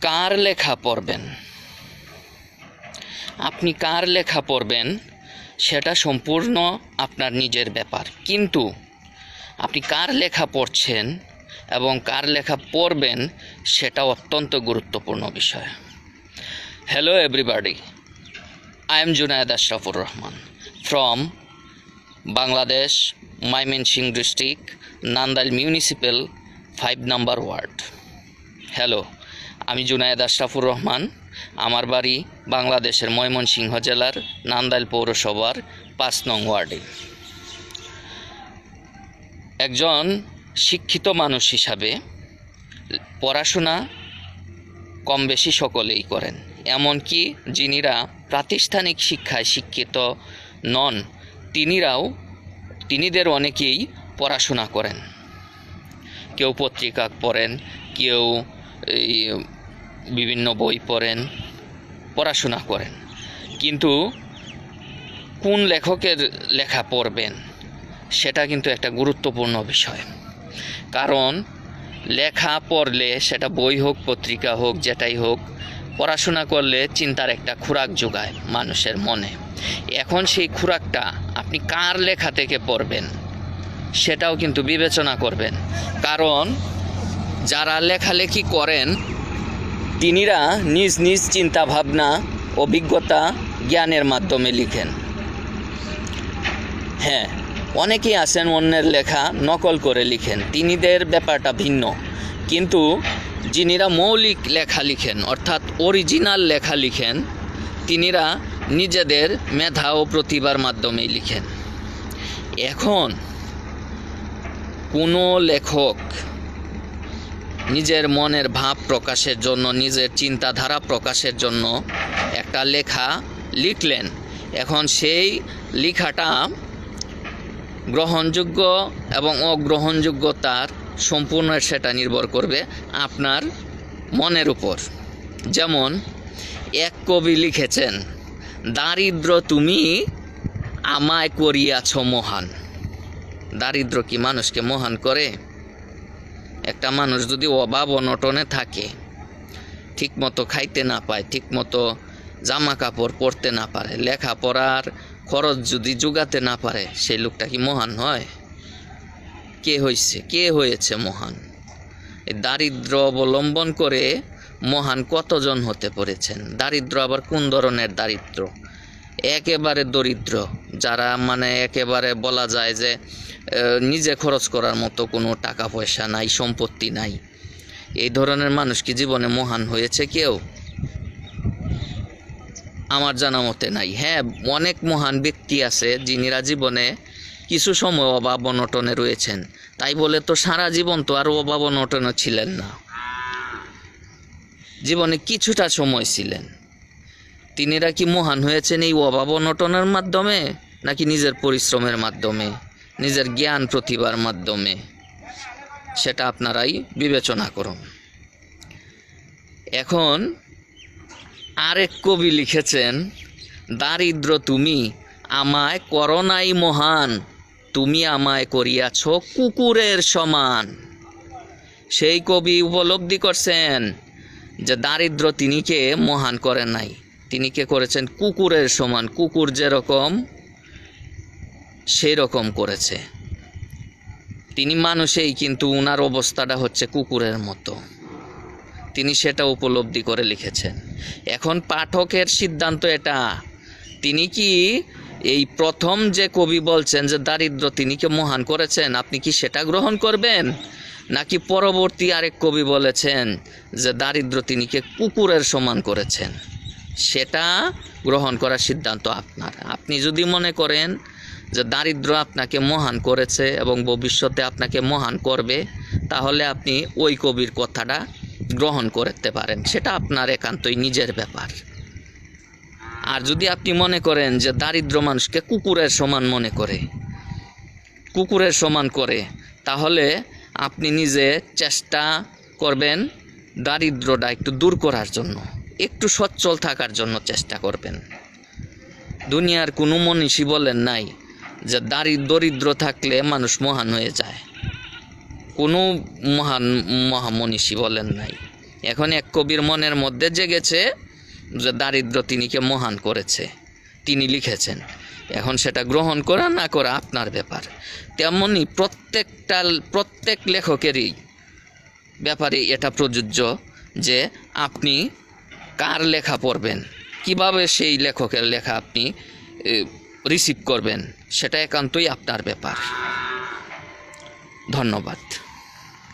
কার লেখা পড়বেন, আপনি কার লেখা পড়বেন সেটা সম্পূর্ণ আপনার নিজের ব্যাপার, কিন্তু আপনি কার লেখা পড়ছেন এবং কার লেখা পড়বেন সেটা অত্যন্ত গুরুত্বপূর্ণ বিষয়। Hello everybody, I am Junaid Ashrafur Rahman from Bangladesh, Mymensingh district, Nandal Municipal 5 number ward. Hello, আমি জুনায়েদ আশরাফুর রহমান। আমার বাড়ি বাংলাদেশের ময়মনসিংহ জেলার নান্দাইল পৌরসভার 5 নং ওয়ার্ডে। একজন শিক্ষিত মানুষ হিসাবে পড়াশোনা কম বেশি সকলেই করেন, এমনকি যিনিরা প্রাতিষ্ঠানিক শিক্ষায় শিক্ষিত নন তিনিদের অনেকেই পড়াশোনা করেন। কেউ পত্রিকা পড়েন, কেউ বিভিন্ন বই পড়েন, পড়াশোনা করেন, কিন্তু কোন লেখকের লেখা পড়বেন সেটা কিন্তু একটা গুরুত্বপূর্ণ বিষয়। কারণ লেখা পড়লে, সেটা বই হোক পত্রিকা হোক যেটাই হোক, পড়াশোনা করলে চিন্তার একটা খোরাক যোগায় মানুষের মনে। এখন সেই খোরাকটা আপনি কার লেখা থেকে পড়বেন সেটাও কিন্তু বিবেচনা করবেন। কারণ যারা লেখালেখি করেন তিনিরা নিজ নিজ চিন্তা ভাবনা, অভিজ্ঞতা, জ্ঞানের মাধ্যমে লিখেন। হ্যাঁ, অনেকেই আছেন অন্যের লেখা নকল করে লিখেন, তিনিদের ব্যাপারটা ভিন্ন। কিন্তু যিনিরা মৌলিক লেখা লিখেন, অর্থাৎ অরিজিনাল লেখা লিখেন, তিনিরা নিজেদের মেধা ও প্রতিভার মাধ্যমেই লিখেন। এখন কোনো লেখক নিজের মনের ভাব প্রকাশের জন্য, নিজের চিন্তাধারা প্রকাশের জন্য একটা লেখা লিখলেন। এখন সেই লেখাটা গ্রহণযোগ্য এবং অগ্রহণযোগ্যতার সম্পূর্ণ সেটা নির্ভর করবে আপনার মনের উপর। যেমন এক কবি লিখেছেন, দারিদ্র তুমি আমায় করিয়াছ মহান। দারিদ্র কি মানুষকে মহান করে? একটা মানুষ যদি অভাব অনটনে থাকে, ঠিকমতো খাইতে না পায়, ঠিকমতো জামা কাপড় পরতে না পারে, লেখাপড়ার খরচ যদি জোগাতে না পারে, সেই লোকটা কি মহান হয়? কে হয়েছে মহান? এই দারিদ্র অবলম্বন করে মহান কতজন হতে পেরেছেন? দারিদ্র আবার কোন ধরনের দারিদ্র? একেবারে দরিদ্র, যারা একেবারে বলা যায় যে নিজে খরচ করার মতো কোনো টাকা পয়সা নাই, সম্পত্তি নাই, এই ধরনের মানুষ কি জীবনে মহান হয়েছে কেউ? আমার জানা মতে নাই। হ্যাঁ, অনেক মহান ব্যক্তি আছে যিনিরা জীবনে কিছু সময় অভাব অনটনে রয়েছেন, তাই বলে তো সারা জীবন তো আর অভাব অনটনে ছিলেন না, জীবনে কিছুটা সময় ছিলেন। তিনিরা কি মহান হয়েছেন এই অভাব অনটনের মাধ্যমে, নাকি নিজের পরিশ্রমের মাধ্যমে, নিজের জ্ঞান প্রতিভার মাধ্যমে? সেটা আপনারাই বিবেচনা করুন। এখন আরেক কবি লিখেছেন, দারিদ্র তুমি আমায় করো নাই মহান, তুমি আমায় করিয়াছ কুকুরের সমান। সেই কবি উপলব্ধি করছেন যে দারিদ্র তিনিকে মহান করেন নাই, তিনিকে করেছেন কুকুরের সমান। কুকুর যেরকম সেই রকম করেছে তিনি মানুষেই, কিন্তু উনার অবস্থাটা হচ্ছে কুকুরের মতো। তিনি সেটা উপলব্ধি করে লিখেছেন। এখন পাঠকের সিদ্ধান্ত এটা, তিনি কি এই প্রথম যে কবি বলছেন যে দারিদ্র তিনিকে মহান করেছেন, আপনি কি সেটা গ্রহণ করবেন, নাকি পরবর্তী আরেক কবি বলেছেন যে দারিদ্র তিনিকে কুকুরের সমান করেছেন? সেটা গ্রহণ করার সিদ্ধান্ত আপনার। আপনি যদি মনে করেন যে দারিদ্র আপনাকে মহান করেছে এবং ভবিষ্যতে আপনাকে মহান করবে, তাহলে আপনি ওই কবির কথাটা গ্রহণ করতে পারেন, সেটা আপনার একান্তই নিজের ব্যাপার। আর যদি আপনি মনে করেন যে দারিদ্র মানুষকে কুকুরের সমান করে, তাহলে আপনি নিজে চেষ্টা করবেন দারিদ্রটা একটু দূর করার জন্য, একটু সচ্ছল থাকার জন্য চেষ্টা করবেন। দুনিয়ার কোনো মনীষী বলেন নাই যে দরিদ্র থাকলে মানুষ মহান হয়ে যায়, কোনো মহামনীষী বলেন নাই। এখন এক কবির মনের মধ্যে জেগেছে যে দারিদ্র তিনিকে মহান করেছে, তিনি লিখেছেন। এখন সেটা গ্রহণ করা না করা আপনার ব্যাপার। তেমনি প্রত্যেক লেখকেরই ব্যাপারে এটা প্রযোজ্য যে আপনি কার লেখা পড়বেন, কিভাবে সেই লেখকের লেখা আপনি রিসিভ করবেন, সেটা একান্তই আপনার ব্যাপার। ধন্যবাদ।